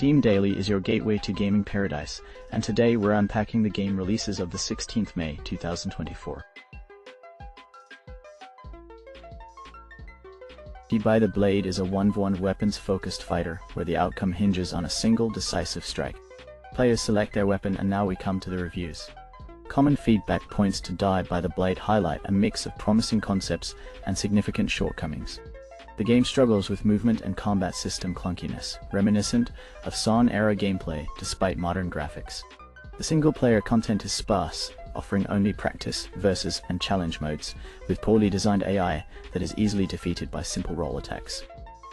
Steam Daily is your gateway to gaming paradise, and today we're unpacking the game releases of the 16th May 2024. Dead by the Blade is a 1v1 weapons-focused fighter, where the outcome hinges on a single decisive strike. Players select their weapon, and now we come to the reviews. Common feedback points to Dead by the Blade highlight a mix of promising concepts and significant shortcomings. The game struggles with movement and combat system clunkiness, reminiscent of Saw-era gameplay despite modern graphics. The single-player content is sparse, offering only practice, versus, and challenge modes, with poorly designed AI that is easily defeated by simple roll attacks.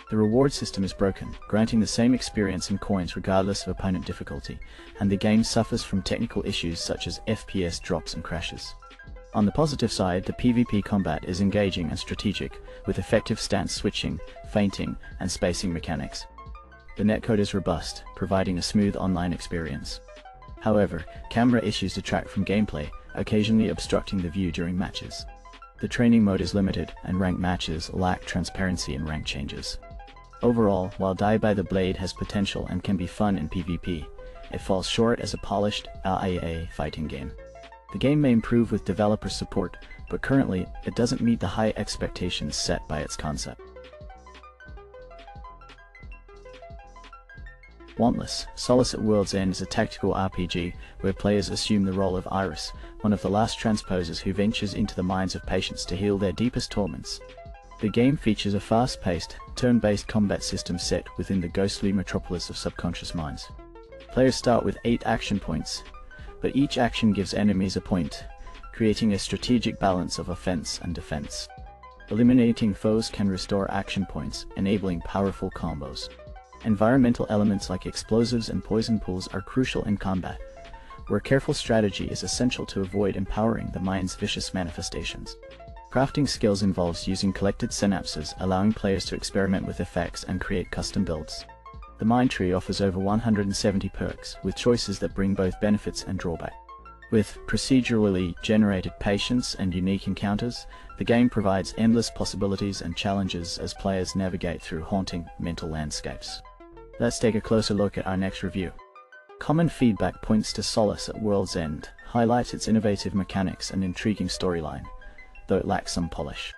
The reward system is broken, granting the same experience and coins regardless of opponent difficulty, and the game suffers from technical issues such as FPS drops and crashes. On the positive side, the PvP combat is engaging and strategic, with effective stance switching, feinting, and spacing mechanics. The netcode is robust, providing a smooth online experience. However, camera issues detract from gameplay, occasionally obstructing the view during matches. The training mode is limited, and ranked matches lack transparency in rank changes. Overall, while Dead by the Blade has potential and can be fun in PvP, it falls short as a polished AAA fighting game. The game may improve with developer support, but currently, it doesn't meet the high expectations set by its concept. Wantless, Solace at World's End is a tactical RPG where players assume the role of Iris, one of the last transposers who ventures into the minds of patients to heal their deepest torments. The game features a fast-paced, turn-based combat system set within the ghostly metropolis of subconscious minds. Players start with 8 action points, but each action gives enemies a point, creating a strategic balance of offense and defense. Eliminating foes can restore action points, enabling powerful combos. Environmental elements like explosives and poison pools are crucial in combat, where careful strategy is essential to avoid empowering the mind's vicious manifestations. Crafting skills involves using collected synapses, allowing players to experiment with effects and create custom builds. The Mind Tree offers over 170 perks, with choices that bring both benefits and drawback. With procedurally generated patience and unique encounters, the game provides endless possibilities and challenges as players navigate through haunting mental landscapes. Let's take a closer look at our next review. Common feedback points to Solace at World's End, highlights its innovative mechanics and intriguing storyline, though it lacks some polish.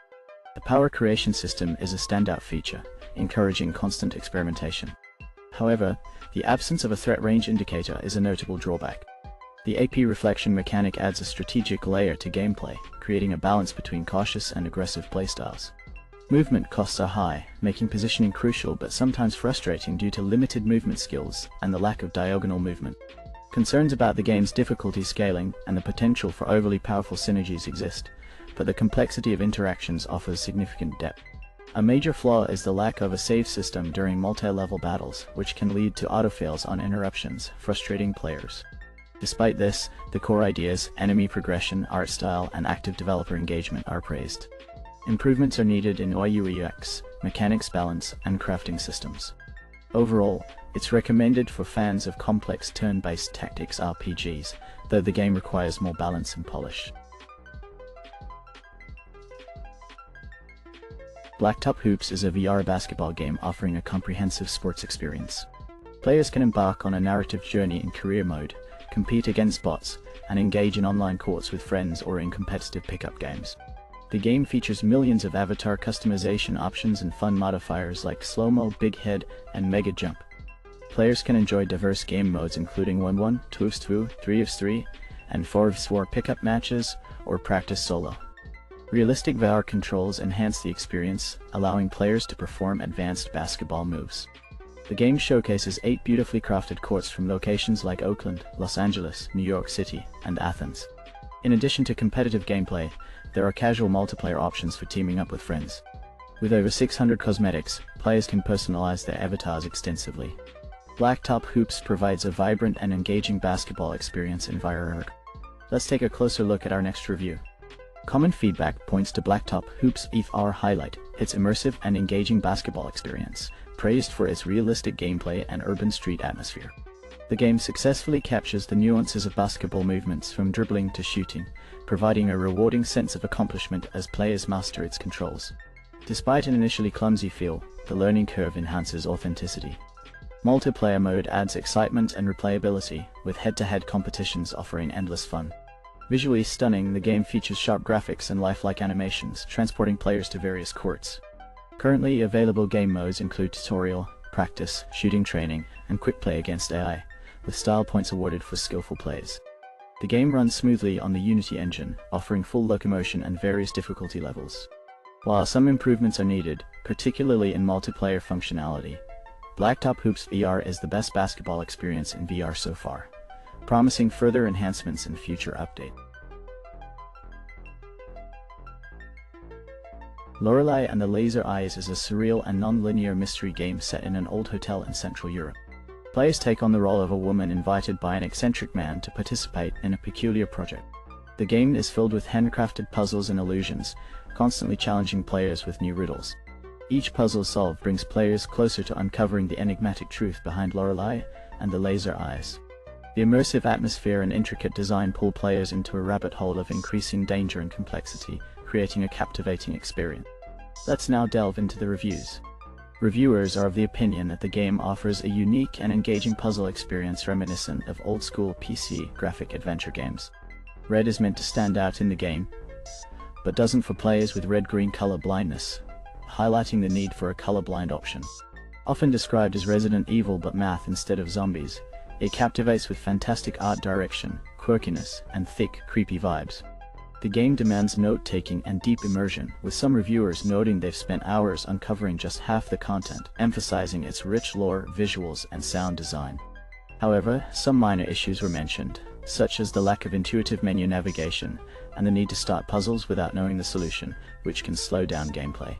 The power creation system is a standout feature, encouraging constant experimentation. However, the absence of a threat range indicator is a notable drawback. The AP reflection mechanic adds a strategic layer to gameplay, creating a balance between cautious and aggressive playstyles. Movement costs are high, making positioning crucial but sometimes frustrating due to limited movement skills and the lack of diagonal movement. Concerns about the game's difficulty scaling and the potential for overly powerful synergies exist, but the complexity of interactions offers significant depth. A major flaw is the lack of a save system during multi-level battles, which can lead to autofails on interruptions, frustrating players. Despite this, the core ideas, enemy progression, art style, and active developer engagement are praised. Improvements are needed in UI/UX, mechanics balance, and crafting systems. Overall, it's recommended for fans of complex turn-based tactics RPGs, though the game requires more balance and polish. Blacktop Hoops is a VR basketball game offering a comprehensive sports experience. Players can embark on a narrative journey in career mode, compete against bots, and engage in online courts with friends or in competitive pickup games. The game features millions of avatar customization options and fun modifiers like slow-mo, big head, and mega jump. Players can enjoy diverse game modes including 1v1, 2v2, 3v3, and 4v4 pickup matches, or practice solo. Realistic VR controls enhance the experience, allowing players to perform advanced basketball moves. The game showcases 8 beautifully crafted courts from locations like Oakland, Los Angeles, New York City, and Athens. In addition to competitive gameplay, there are casual multiplayer options for teaming up with friends. With over 600 cosmetics, players can personalize their avatars extensively. Blacktop Hoops provides a vibrant and engaging basketball experience in VR. Let's take a closer look at our next review. Common feedback points to Blacktop Hoops' VR highlight, its immersive and engaging basketball experience, praised for its realistic gameplay and urban street atmosphere. The game successfully captures the nuances of basketball movements from dribbling to shooting, providing a rewarding sense of accomplishment as players master its controls. Despite an initially clumsy feel, the learning curve enhances authenticity. Multiplayer mode adds excitement and replayability, with head-to-head competitions offering endless fun. Visually stunning, the game features sharp graphics and lifelike animations, transporting players to various courts. Currently available game modes include tutorial, practice, shooting training, and quick play against AI, with style points awarded for skillful plays. The game runs smoothly on the Unity engine, offering full locomotion and various difficulty levels. While some improvements are needed, particularly in multiplayer functionality, Blacktop Hoops VR is the best basketball experience in VR so far, promising further enhancements in future updates. Lorelei and the Laser Eyes is a surreal and non-linear mystery game set in an old hotel in Central Europe. Players take on the role of a woman invited by an eccentric man to participate in a peculiar project. The game is filled with handcrafted puzzles and illusions, constantly challenging players with new riddles. Each puzzle solved brings players closer to uncovering the enigmatic truth behind Lorelei and the Laser Eyes. The immersive atmosphere and intricate design pull players into a rabbit hole of increasing danger and complexity, creating a captivating experience. Let's now delve into the reviews. Reviewers are of the opinion that the game offers a unique and engaging puzzle experience reminiscent of old-school PC graphic adventure games. Red is meant to stand out in the game, but doesn't for players with red-green color blindness, highlighting the need for a colorblind option. Often described as Resident Evil but math instead of zombies, it captivates with fantastic art direction, quirkiness, and thick, creepy vibes. The game demands note-taking and deep immersion, with some reviewers noting they've spent hours uncovering just half the content, emphasizing its rich lore, visuals, and sound design. However, some minor issues were mentioned, such as the lack of intuitive menu navigation, and the need to start puzzles without knowing the solution, which can slow down gameplay.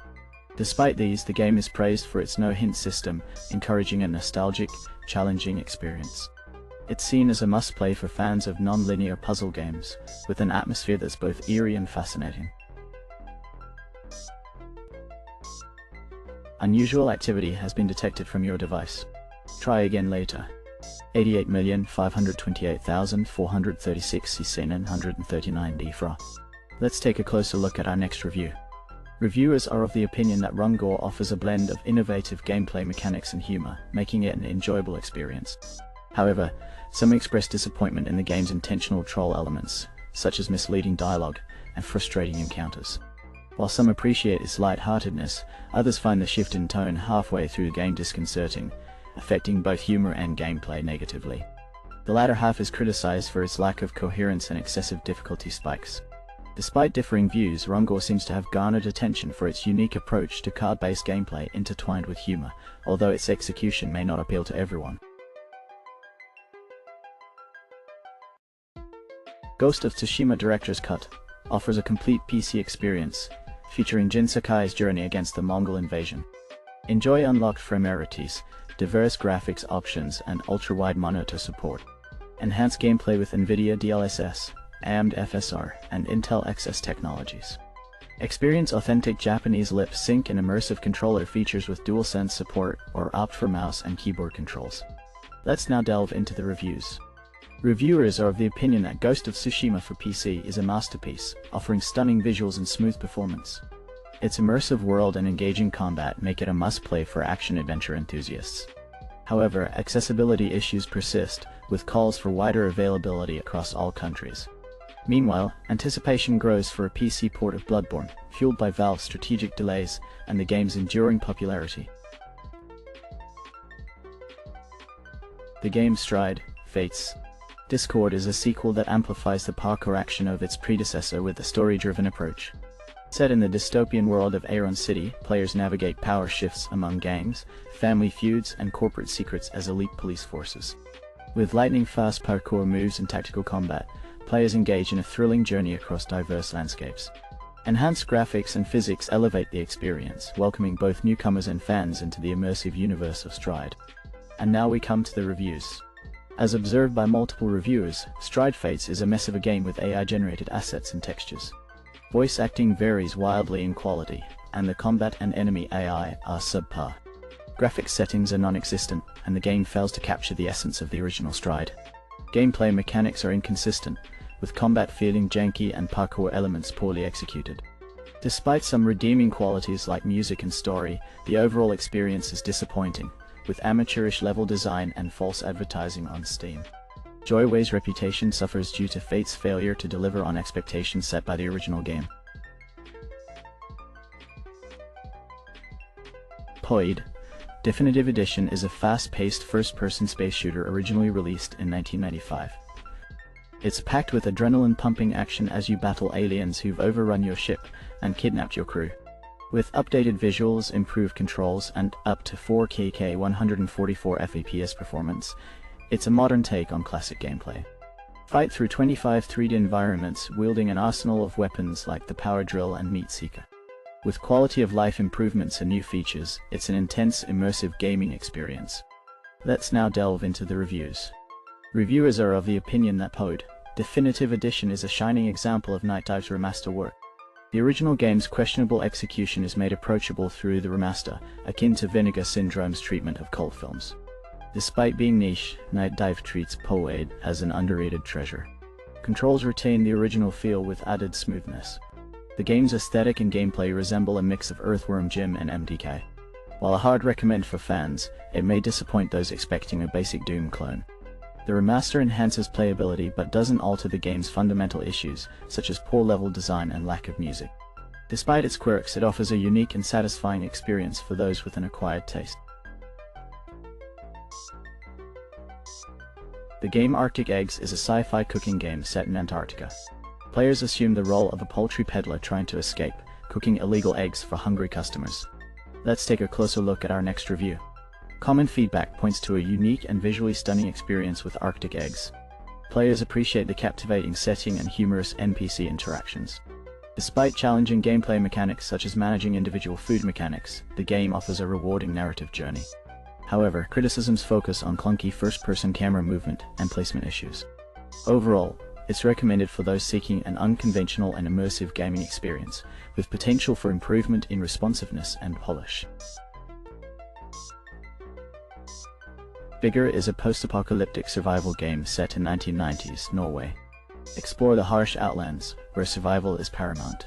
Despite these, the game is praised for its no-hint system, encouraging a nostalgic, challenging experience. It's seen as a must-play for fans of non-linear puzzle games, with an atmosphere that's both eerie and fascinating. Unusual activity has been detected from your device. Try again later. 88,528,436 CC and 139 DFRA. Let's take a closer look at our next review. Reviewers are of the opinion that RUNGORE offers a blend of innovative gameplay mechanics and humor, making it an enjoyable experience. However, some express disappointment in the game's intentional troll elements, such as misleading dialogue and frustrating encounters. While some appreciate its lightheartedness, others find the shift in tone halfway through the game disconcerting, affecting both humor and gameplay negatively. The latter half is criticized for its lack of coherence and excessive difficulty spikes. Despite differing views, RUNGORE seems to have garnered attention for its unique approach to card-based gameplay intertwined with humor, although its execution may not appeal to everyone. Ghost of Tsushima Director's Cut offers a complete PC experience, featuring Jin Sakai's journey against the Mongol invasion. Enjoy unlocked framerarities, diverse graphics options, and ultra-wide monitor support. Enhance gameplay with NVIDIA DLSS, AMD FSR, and Intel XS technologies. Experience authentic Japanese lip sync and immersive controller features with DualSense support, or opt for mouse and keyboard controls. Let's now delve into the reviews. Reviewers are of the opinion that Ghost of Tsushima for PC is a masterpiece, offering stunning visuals and smooth performance. Its immersive world and engaging combat make it a must-play for action-adventure enthusiasts. However, accessibility issues persist, with calls for wider availability across all countries. Meanwhile, anticipation grows for a PC port of Bloodborne, fueled by Valve's strategic delays and the game's enduring popularity. The game's Stride, Fates. Discord is a sequel that amplifies the parkour action of its predecessor with a story-driven approach. Set in the dystopian world of Aeron City, players navigate power shifts among gangs, family feuds, and corporate secrets as elite police forces. With lightning-fast parkour moves and tactical combat, players engage in a thrilling journey across diverse landscapes. Enhanced graphics and physics elevate the experience, welcoming both newcomers and fans into the immersive universe of Stride. And now we come to the reviews. As observed by multiple reviewers, Stride Fates is a mess of a game with AI-generated assets and textures. Voice acting varies wildly in quality, and the combat and enemy AI are subpar. Graphics settings are non-existent, and the game fails to capture the essence of the original Stride. Gameplay mechanics are inconsistent, with combat feeling janky and parkour elements poorly executed. Despite some redeeming qualities like music and story, the overall experience is disappointing, with amateurish level design and false advertising on Steam. Joyway's reputation suffers due to Fate's failure to deliver on expectations set by the original game. POID Definitive Edition is a fast-paced first-person space shooter originally released in 1995. It's packed with adrenaline-pumping action as you battle aliens who've overrun your ship and kidnapped your crew. With updated visuals, improved controls, and up to 4K 144 FPS performance, it's a modern take on classic gameplay. Fight through 25 3D environments wielding an arsenal of weapons like the Power Drill and Meat Seeker. With quality of life improvements and new features, it's an intense, immersive gaming experience. Let's now delve into the reviews. Reviewers are of the opinion that POID Definitive Edition is a shining example of Night Dive's remaster work. The original game's questionable execution is made approachable through the remaster, akin to Vinegar Syndrome's treatment of cult films. Despite being niche, Night Dive treats POID as an underrated treasure. Controls retain the original feel with added smoothness. The game's aesthetic and gameplay resemble a mix of Earthworm Jim and MDK. While a hard recommend for fans, it may disappoint those expecting a basic Doom clone. The remaster enhances playability but doesn't alter the game's fundamental issues, such as poor level design and lack of music. Despite its quirks, it offers a unique and satisfying experience for those with an acquired taste. The game Arctic Eggs is a sci-fi cooking game set in Antarctica. Players assume the role of a poultry peddler trying to escape, cooking illegal eggs for hungry customers. Let's take a closer look at our next review. Common feedback points to a unique and visually stunning experience with Arctic Eggs. Players appreciate the captivating setting and humorous NPC interactions. Despite challenging gameplay mechanics such as managing individual food mechanics, the game offers a rewarding narrative journey. However, criticisms focus on clunky first-person camera movement and placement issues. Overall, it's recommended for those seeking an unconventional and immersive gaming experience, with potential for improvement in responsiveness and polish. Vigor is a post-apocalyptic survival game set in 1990s Norway. Explore the harsh outlands, where survival is paramount.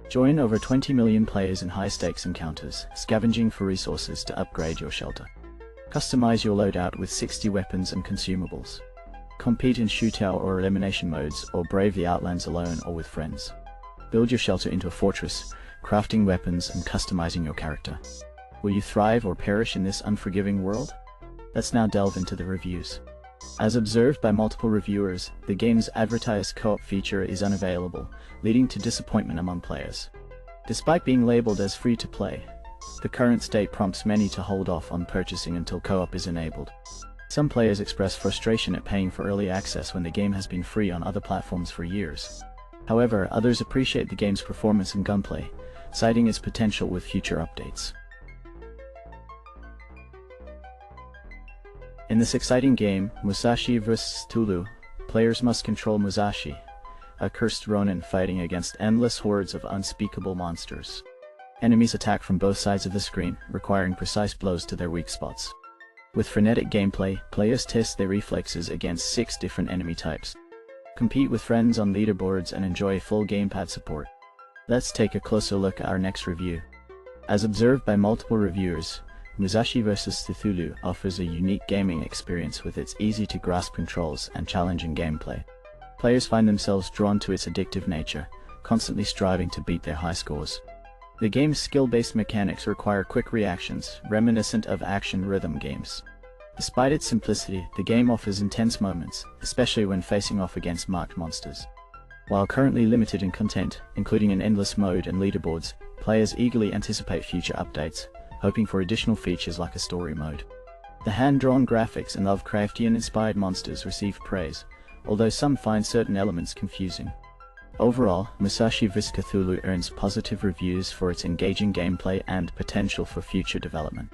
Join over 20 million players in high-stakes encounters, scavenging for resources to upgrade your shelter. Customize your loadout with 60 weapons and consumables. Compete in shootout or elimination modes, or brave the outlands alone or with friends. Build your shelter into a fortress, crafting weapons and customizing your character. Will you thrive or perish in this unforgiving world? Let's now delve into the reviews. As observed by multiple reviewers, the game's advertised co-op feature is unavailable, leading to disappointment among players. Despite being labeled as free-to-play, the current state prompts many to hold off on purchasing until co-op is enabled. Some players express frustration at paying for early access when the game has been free on other platforms for years. However, others appreciate the game's performance and gunplay, citing its potential with future updates. In this exciting game, Musashi vs. Cthulhu, players must control Musashi, a cursed ronin fighting against endless hordes of unspeakable monsters. Enemies attack from both sides of the screen, requiring precise blows to their weak spots. With frenetic gameplay, players test their reflexes against 6 different enemy types. Compete with friends on leaderboards and enjoy full gamepad support. Let's take a closer look at our next review. As observed by multiple reviewers, Musashi vs. Cthulhu offers a unique gaming experience with its easy-to-grasp controls and challenging gameplay. Players find themselves drawn to its addictive nature, constantly striving to beat their high scores. The game's skill-based mechanics require quick reactions, reminiscent of action rhythm games. Despite its simplicity, the game offers intense moments, especially when facing off against marked monsters. While currently limited in content, including an endless mode and leaderboards, players eagerly anticipate future updates, hoping for additional features like a story mode. The hand-drawn graphics and Lovecraftian-inspired monsters receive praise, although some find certain elements confusing. Overall, Musashi vs. Cthulhu earns positive reviews for its engaging gameplay and potential for future development.